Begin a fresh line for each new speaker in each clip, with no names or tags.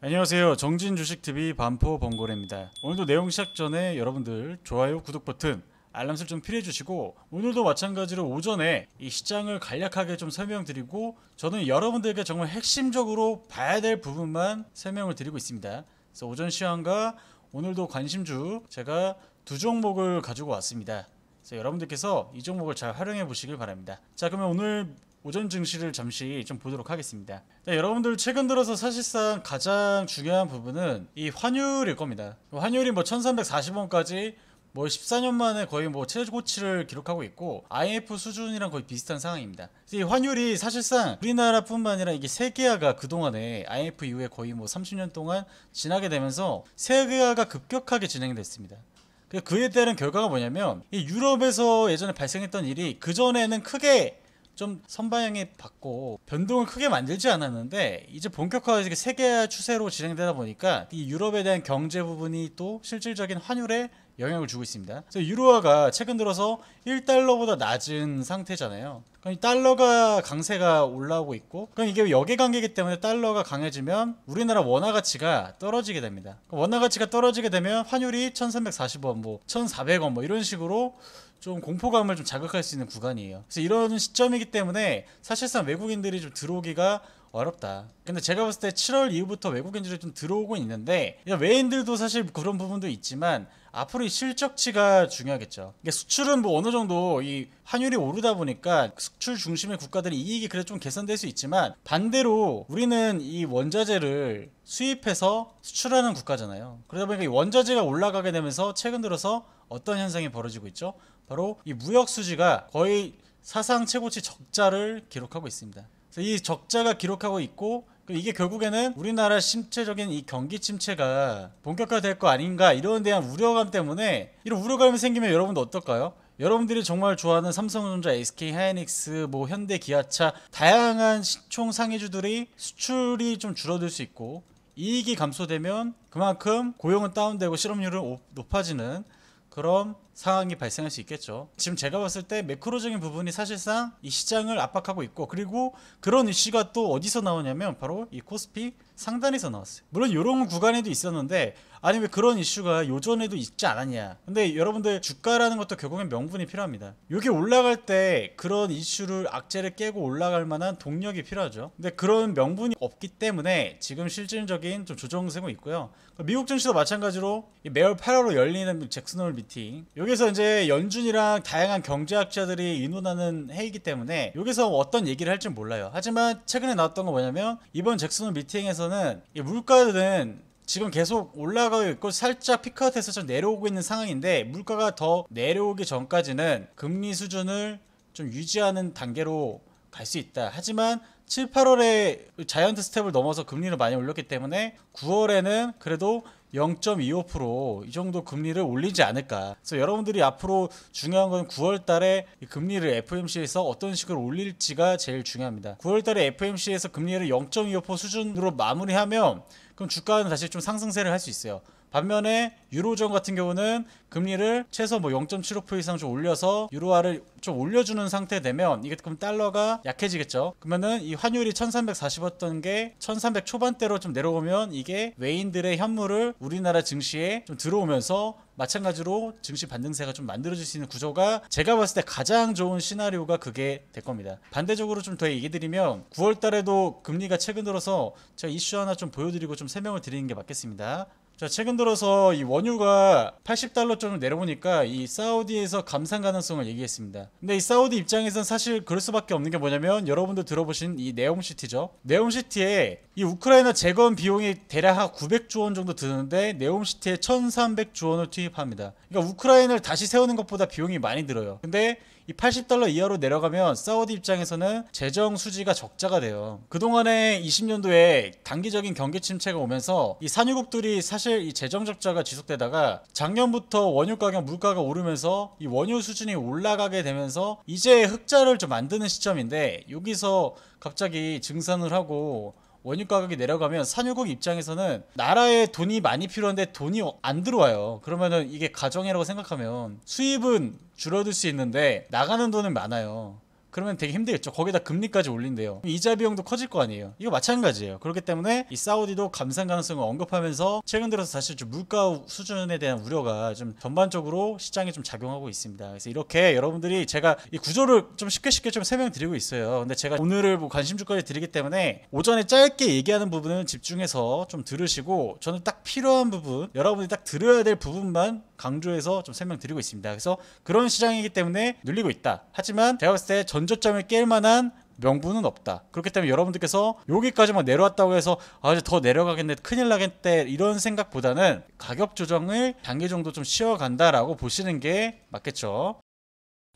안녕하세요. 정진주식TV 반포 범고래입니다. 오늘도 내용 시작 전에 여러분들 좋아요, 구독 버튼, 알람 설정 필요해주시고, 오늘도 마찬가지로 오전에 이 시장을 간략하게 좀 설명드리고, 저는 여러분들에게 정말 핵심적으로 봐야 될 부분만 설명을 드리고 있습니다. 그래서 오전 시황과 오늘도 관심주 제가 두 종목을 가지고 왔습니다. 그래서 여러분들께서 이 종목을 잘 활용해 보시길 바랍니다. 자, 그러면 오늘 오전 증시를 잠시 좀 보도록 하겠습니다. 자, 여러분들 최근 들어서 사실상 가장 중요한 부분은 이 환율일 겁니다. 환율이 1340원까지 14년 만에 거의 최고치를 기록하고 있고, IMF 수준이랑 거의 비슷한 상황입니다. 이 환율이 사실상 우리나라뿐만 아니라 이게 세계화가 그동안에 IMF 이후에 거의 30년 동안 지나게 되면서 세계화가 급격하게 진행됐습니다. 그에 따른 결과가 뭐냐면, 이 유럽에서 예전에 발생했던 일이 그전에는 크게 좀 선방향에 받고 변동을 크게 만들지 않았는데, 이제 본격화해서 세계화 추세로 진행되다 보니까 이 유럽에 대한 경제 부분이 또 실질적인 환율에 영향을 주고 있습니다. 그래서 유로화가 최근 들어서 1달러보다 낮은 상태잖아요. 그럼 이 달러가 강세가 올라오고 있고, 그럼 이게 역외관계이기 때문에 달러가 강해지면 우리나라 원화 가치가 떨어지게 됩니다. 원화 가치가 떨어지게 되면 환율이 1340원, 1400원 이런 식으로 좀 공포감을 좀 자극할 수 있는 구간이에요. 그래서 이런 시점이기 때문에 사실상 외국인들이 좀 들어오기가 어렵다. 근데 제가 봤을 때 7월 이후부터 외국인들이 좀 들어오고 있는데, 외인들도 사실 그런 부분도 있지만 앞으로 이 실적치가 중요하겠죠. 이게 수출은 어느 정도 이 환율이 오르다 보니까 수출 중심의 국가들이 이익이 그래도 좀 개선될 수 있지만, 반대로 우리는 이 원자재를 수입해서 수출하는 국가잖아요. 그러다 보니까 이 원자재가 올라가게 되면서 최근 들어서 어떤 현상이 벌어지고 있죠? 바로 이 무역 수지가 거의 사상 최고치 적자를 기록하고 있습니다. 그래서 이 적자가 기록하고 있고, 이게 결국에는 우리나라 심체적인 이 경기 침체가 본격화될 거 아닌가, 이런 대한 우려감 때문에, 이런 우려감이 생기면 여러분도 어떨까요? 여러분들이 정말 좋아하는 삼성전자, SK하이닉스, 현대, 기아차, 다양한 시총 상위주들이 수출이 좀 줄어들 수 있고, 이익이 감소되면 그만큼 고용은 다운되고 실업률은 높아지는 그런 상황이 발생할 수 있겠죠. 지금 제가 봤을 때 매크로적인 부분이 사실상 이 시장을 압박하고 있고, 그리고 그런 이슈가 또 어디서 나오냐면 바로 이 코스피 상단에서 나왔어요. 물론 이런 구간에도 있었는데, 아니 왜 그런 이슈가 요전에도 있지 않았냐. 근데 여러분들 주가라는 것도 결국엔 명분이 필요합니다. 이게 올라갈 때 그런 이슈를 악재를 깨고 올라갈 만한 동력이 필요하죠. 근데 그런 명분이 없기 때문에 지금 실질적인 좀 조정세고 있고요. 미국 증시도 마찬가지로 매월 8월로 열리는 잭슨홀 미팅, 여기서 이제 연준이랑 다양한 경제학자들이 의논하는 회의이기 때문에 여기서 어떤 얘기를 할지 몰라요. 하지만 최근에 나왔던 건 뭐냐면, 이번 잭슨홀 미팅에서는 이 물가는 지금 계속 올라가고 있고 살짝 피크아웃해서 좀 내려오고 있는 상황인데, 물가가 더 내려오기 전까지는 금리 수준을 좀 유지하는 단계로 갈 수 있다. 하지만 7, 8월에 자이언트 스텝을 넘어서 금리를 많이 올렸기 때문에 9월에는 그래도 0.25% 이 정도 금리를 올리지 않을까. 그래서 여러분들이 앞으로 중요한 건 9월 달에 금리를 FOMC에서 어떤 식으로 올릴지가 제일 중요합니다. 9월 달에 FOMC에서 금리를 0.25% 수준으로 마무리하면 그럼 주가는 다시 좀 상승세를 할 수 있어요. 반면에 유로존 같은 경우는 금리를 최소 0.75% 이상 좀 올려서 유로화를 좀 올려주는 상태 되면, 이게 그럼 달러가 약해지겠죠. 그러면은 이 환율이 1340였던 게 1300 초반대로 좀 내려오면, 이게 외인들의 현물을 우리나라 증시에 좀 들어오면서 마찬가지로 증시 반등세가 좀 만들어질 수 있는 구조가, 제가 봤을 때 가장 좋은 시나리오가 그게 될 겁니다. 반대적으로 좀 더 얘기 드리면, 9월 달에도 금리가 최근 들어서 제가 이슈 하나 좀 보여드리고 좀 설명을 드리는 게 맞겠습니다. 자, 최근 들어서 이 원유가 80달러 정도 내려오니까 이 사우디에서 감산 가능성을 얘기했습니다. 근데 이 사우디 입장에선 사실 그럴 수밖에 없는 게 뭐냐면, 여러분들 들어보신 이 네옴시티죠. 네옴시티에 이 우크라이나 재건 비용이 대략 한 900조 원 정도 드는데, 네옴시티에 1300조 원을 투입합니다. 그러니까 우크라이나를 다시 세우는 것보다 비용이 많이 들어요. 근데 이 80달러 이하로 내려가면 사우디 입장에서는 재정 수지가 적자가 돼요. 그동안에 20년도에 단기적인 경기 침체가 오면서 이 산유국들이 사실 이 재정 적자가 지속되다가, 작년부터 원유 가격, 물가가 오르면서 이 원유 수준이 올라가게 되면서 이제 흑자를 좀 만드는 시점인데, 여기서 갑자기 증산을 하고 원유 가격이 내려가면 산유국 입장에서는 나라에 돈이 많이 필요한데 돈이 안 들어와요. 그러면은 이게 가정이라고 생각하면 수입은 줄어들 수 있는데 나가는 돈은 많아요. 그러면 되게 힘들겠죠. 거기다 금리까지 올린대요. 이자 비용도 커질 거 아니에요. 이거 마찬가지예요. 그렇기 때문에 이 사우디도 감산 가능성을 언급하면서 최근 들어서 사실 좀 물가 수준에 대한 우려가 좀 전반적으로 시장에 좀 작용하고 있습니다. 그래서 이렇게 여러분들이 제가 이 구조를 좀 쉽게 좀 설명드리고 있어요. 근데 제가 오늘을 뭐 관심주까지 드리기 때문에 오전에 짧게 얘기하는 부분은 집중해서 좀 들으시고, 저는 딱 필요한 부분, 여러분이 딱 들어야 될 부분만 강조해서 좀 설명드리고 있습니다. 그래서 그런 시장이기 때문에 눌리고 있다. 하지만 제가 봤을 때 전저점을 깰 만한 명분은 없다. 그렇기 때문에 여러분들께서 여기까지만 내려왔다고 해서 아 이제 더 내려가겠네, 큰일 나겠네, 이런 생각보다는 가격 조정을 단기 정도 좀 쉬어간다라고 보시는 게 맞겠죠.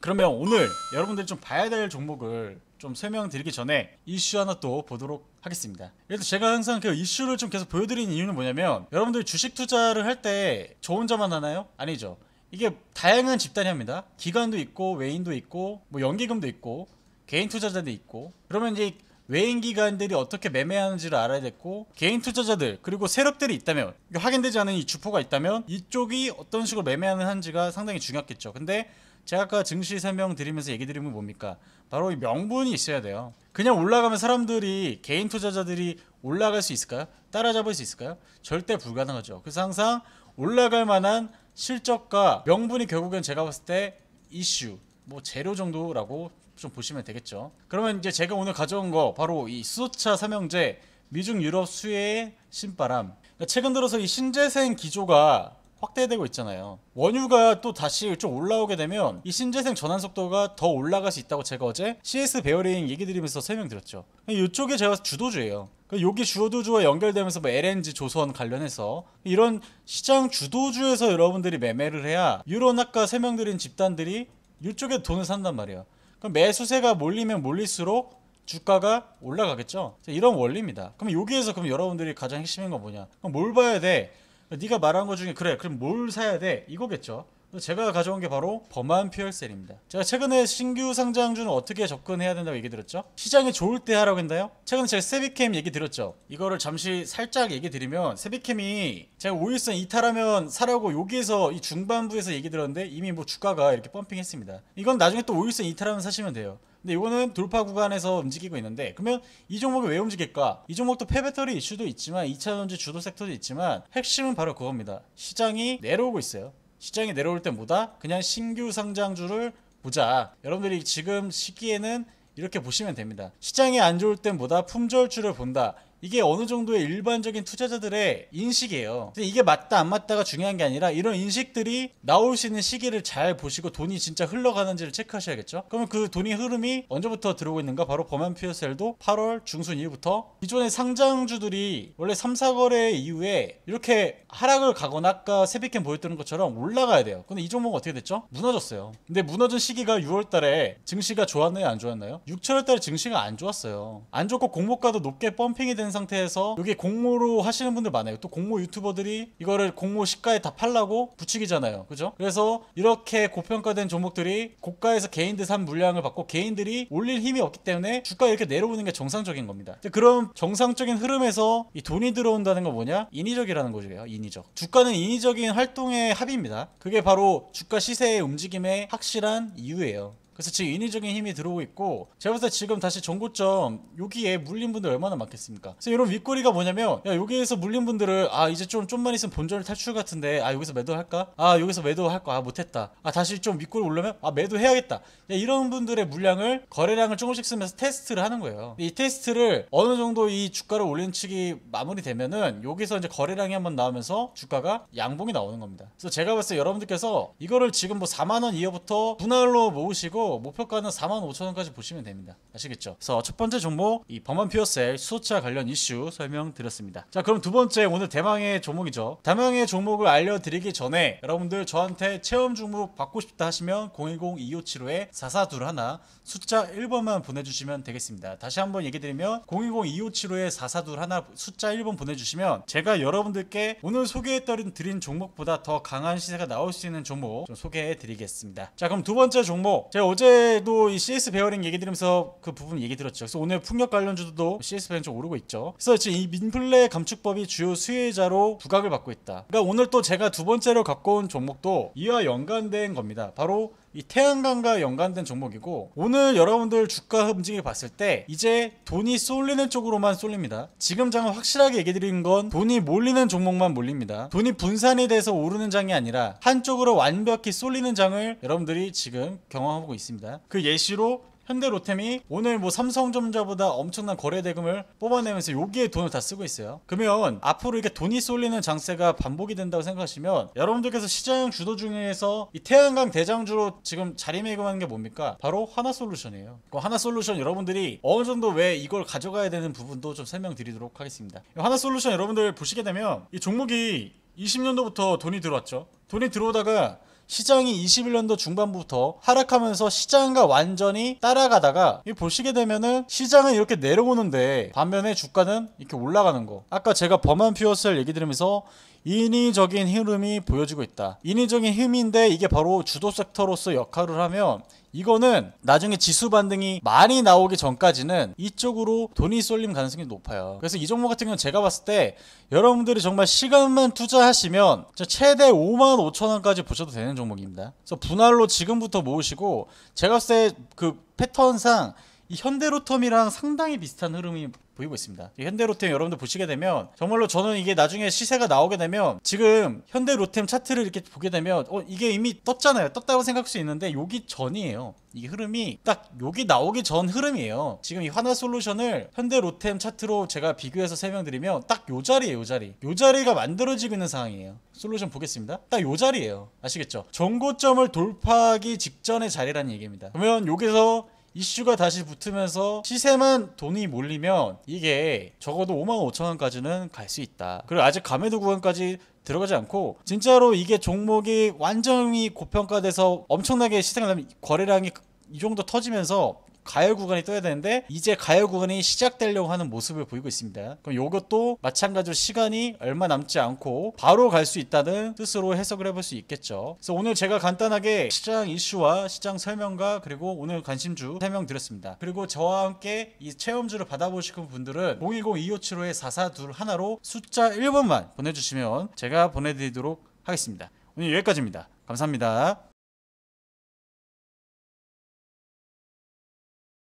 그러면 오늘 여러분들이 좀 봐야 될 종목을 좀 설명드리기 전에 이슈 하나 또 보도록 하겠습니다. 그래서 제가 항상 그 이슈를 좀 계속 보여드리는 이유는 뭐냐면, 여러분들이 주식 투자를 할 때 저 혼자만 하나요? 아니죠. 이게 다양한 집단이 합니다. 기관도 있고 외인도 있고 뭐 연기금도 있고 개인 투자자도 있고. 그러면 이제 외인 기관들이 어떻게 매매하는지를 알아야 됐고, 개인 투자자들 그리고 세력들이 있다면, 확인되지 않은 이 주포가 있다면 이쪽이 어떤 식으로 매매하는지가 상당히 중요했겠죠. 근데 제가 아까 증시 설명드리면서 얘기 드리면 뭡니까? 바로 이 명분이 있어야 돼요. 그냥 올라가면 사람들이, 개인 투자자들이 올라갈 수 있을까요? 따라잡을 수 있을까요? 절대 불가능하죠. 그래서 항상 올라갈 만한 실적과 명분이 결국엔 제가 봤을 때 이슈, 뭐 재료 정도라고 좀 보시면 되겠죠. 그러면 이제 제가 오늘 가져온 거 바로 이 수소차 삼형제 미중 유럽 수혜의 신바람. 최근 들어서 이 신재생 기조가 확대되고 있잖아요. 원유가 또 다시 좀 올라오게 되면 이 신재생 전환 속도가 더 올라갈 수 있다고 제가 어제 CS 베어링 얘기 드리면서 설명드렸죠. 이쪽에 제가 주도주예요. 여기 주도주와 연결되면서 뭐 LNG 조선 관련해서 이런 시장 주도주에서 여러분들이 매매를 해야 이런 아까 설명드린 집단들이 이쪽에 돈을 산단 말이에요. 그럼 매수세가 몰리면 몰릴수록 주가가 올라가겠죠. 이런 원리입니다. 그럼 여기에서 그럼 여러분들이 가장 핵심인 건 뭐냐? 그럼 뭘 봐야 돼? 네가 말한 것 중에 그래 그럼 뭘 사야 돼? 이거겠죠. 제가 가져온 게 바로 범한 퓨얼셀입니다. 제가 최근에 신규 상장주는 어떻게 접근해야 된다고 얘기 드렸죠? 시장이 좋을 때 하라고 했나요? 최근에 제가 세비캠 얘기 드렸죠. 이거를 잠시 살짝 얘기 드리면, 세비캠이 제가 5일선 이탈하면 사라고 여기에서 이 중반부에서 얘기 들었는데 이미 뭐 주가가 이렇게 펌핑했습니다. 이건 나중에 또 5일선 이탈하면 사시면 돼요. 근데 이거는 돌파 구간에서 움직이고 있는데, 그러면 이 종목이 왜 움직일까? 이 종목도 폐배터리 이슈도 있지만 2차전지 주도 섹터도 있지만 핵심은 바로 그겁니다. 시장이 내려오고 있어요. 시장이 내려올 때 뭐다? 그냥 신규 상장주를 보자. 여러분들이 지금 시기에는 이렇게 보시면 됩니다. 시장이 안 좋을 땐 뭐다? 품절주를 본다. 이게 어느 정도의 일반적인 투자자들의 인식이에요. 근데 이게 맞다 안 맞다가 중요한 게 아니라 이런 인식들이 나올 수 있는 시기를 잘 보시고 돈이 진짜 흘러가는지를 체크하셔야겠죠. 그러면 그 돈이 흐름이 언제부터 들어오고 있는가? 바로 범한 퓨어셀도 8월 중순 이후부터 기존의 상장주들이 원래 3, 4거래 이후에 이렇게 하락을 가거나 아까 세비캠 보여드린 것처럼 올라가야 돼요. 근데 이 종목은 어떻게 됐죠? 무너졌어요. 근데 무너진 시기가 6월달에 증시가 좋았나요? 안 좋았나요? 6, 7월달에 증시가 안 좋았어요. 안 좋고 공모가도 높게 펌핑이 된 상태에서, 여기 공모로 하시는 분들 많아요. 또 공모 유튜버들이 이거를 공모 시가에 다 팔라고 부추기잖아요. 그죠? 그래서 이렇게 고평가된 종목들이 고가에서 개인들 산 물량을 받고 개인들이 올릴 힘이 없기 때문에 주가 이렇게 내려오는 게 정상적인 겁니다. 그럼 정상적인 흐름에서 이 돈이 들어온다는 건 뭐냐? 인위적이라는 거죠. 인위적. 주가는 인위적인 활동의 합입니다. 그게 바로 주가 시세의 움직임의 확실한 이유예요. 그래서 지금 인위적인 힘이 들어오고 있고, 제가 봤을 때 지금 다시 전고점 여기에 물린 분들 얼마나 많겠습니까? 그래서 이런 윗꼬리가 뭐냐면, 야 여기에서 물린 분들을 아 이제 좀만 있으면 본전 탈출 같은데 아 여기서 매도할까? 아 여기서 매도할까? 아 못했다. 아 다시 좀 윗꼬리 올려면 아 매도해야겠다. 야, 이런 분들의 물량을, 거래량을 조금씩 쓰면서 테스트를 하는 거예요. 이 테스트를 어느 정도 이 주가를 올린 측이 마무리되면은 여기서 이제 거래량이 한번 나오면서 주가가 양봉이 나오는 겁니다. 그래서 제가 봤을 때 여러분들께서 이거를 지금 뭐 4만원 이하부터 분할로 모으시고 목표가는 45,000원까지 보시면 됩니다. 아시겠죠? 그래서 첫 번째 종목, 이 범한 퓨어셀 수소차 관련 이슈 설명드렸습니다. 자, 그럼 두 번째, 오늘 대망의 종목이죠. 대망의 종목을 알려드리기 전에 여러분들 저한테 체험 종목 받고 싶다 하시면 010-2575-4421 숫자 1번만 보내주시면 되겠습니다. 다시 한번 얘기 드리면 010-2575-4421 숫자 1번 보내주시면 제가 여러분들께 오늘 소개해드린 종목보다 더 강한 시세가 나올 수 있는 종목 좀 소개해드리겠습니다. 자, 그럼 두 번째 종목, 제가 어제도 이 CS 베어링 얘기 드리면서 그 부분 얘기 들었죠. 그래서 오늘 풍력 관련주도 CS 베어링 좀 오르고 있죠. 그래서 지금 이 민플레 감축법이 주요 수혜자로 부각을 받고 있다. 그러니까 오늘 또 제가 두 번째로 갖고 온 종목도 이와 연관된 겁니다. 바로 이 태양광과 연관된 종목이고, 오늘 여러분들 주가 움직임을 봤을 때 이제 돈이 쏠리는 쪽으로만 쏠립니다. 지금 장은 확실하게 얘기 드리는 건 돈이 몰리는 종목만 몰립니다. 돈이 분산이 돼서 오르는 장이 아니라 한쪽으로 완벽히 쏠리는 장을 여러분들이 지금 경험하고 있습니다. 그 예시로 현대로템이 오늘 뭐 삼성전자보다 엄청난 거래 대금을 뽑아내면서 여기에 돈을 다 쓰고 있어요. 그러면 앞으로 이렇게 돈이 쏠리는 장세가 반복이 된다고 생각하시면 여러분들께서 시장 주도 중에서 이 태양광 대장주로 지금 자리매김하는 게 뭡니까? 바로 하나솔루션이에요. 그 하나솔루션 여러분들이 어느 정도 왜 이걸 가져가야 되는 부분도 좀 설명드리도록 하겠습니다. 하나솔루션 여러분들 보시게 되면 이 종목이 20년도부터 돈이 들어왔죠. 돈이 들어오다가 시장이 21년도 중반부터 하락하면서 시장과 완전히 따라가다가 보시게 되면은 시장은 이렇게 내려오는데 반면에 주가는 이렇게 올라가는 거. 아까 제가 범한 퓨어스를 얘기 드리면서 인위적인 흐름이 보여지고 있다. 인위적인 힘인데 이게 바로 주도 섹터로서 역할을 하면 이거는 나중에 지수 반등이 많이 나오기 전까지는 이쪽으로 돈이 쏠림 가능성이 높아요. 그래서 이 종목 같은 경우는 제가 봤을 때 여러분들이 정말 시간만 투자하시면 최대 55,000원까지 보셔도 되는 종목입니다. 그래서 분할로 지금부터 모으시고, 제가 봤을 때 그 패턴상 이 현대로템이랑 상당히 비슷한 흐름이 보이고 있습니다. 현대로템 여러분들 보시게 되면 정말로 저는 이게 나중에 시세가 나오게 되면 지금 현대로템 차트를 이렇게 보게 되면 이게 이미 떴잖아요. 떴다고 생각할 수 있는데 여기 전이에요. 이 흐름이 딱 여기 나오기 전 흐름이에요. 지금 이 하나솔루션을 현대로템 차트로 제가 비교해서 설명드리면 딱 요 자리예요. 요 자리. 요 자리가 만들어지고 있는 상황이에요. 솔루션 보겠습니다. 딱 요 자리예요. 아시겠죠? 정고점을 돌파하기 직전의 자리라는 얘기입니다. 그러면 여기서 이슈가 다시 붙으면서 시세만 돈이 몰리면 이게 적어도 55,000원까지는 갈 수 있다. 그리고 아직 가메드 구간까지 들어가지 않고 진짜로 이게 종목이 완전히 고평가돼서 엄청나게 시세가 나면 거래량이 이 정도 터지면서 가열 구간이 떠야 되는데 이제 가열 구간이 시작되려고 하는 모습을 보이고 있습니다. 그럼 이것도 마찬가지로 시간이 얼마 남지 않고 바로 갈 수 있다는 뜻으로 해석을 해볼 수 있겠죠. 그래서 오늘 제가 간단하게 시장 이슈와 시장 설명과 그리고 오늘 관심주 설명드렸습니다. 그리고 저와 함께 이 체험주를 받아보시는 분들은 010-2575-4421로 숫자 1번만 보내주시면 제가 보내드리도록 하겠습니다. 오늘 여기까지입니다. 감사합니다.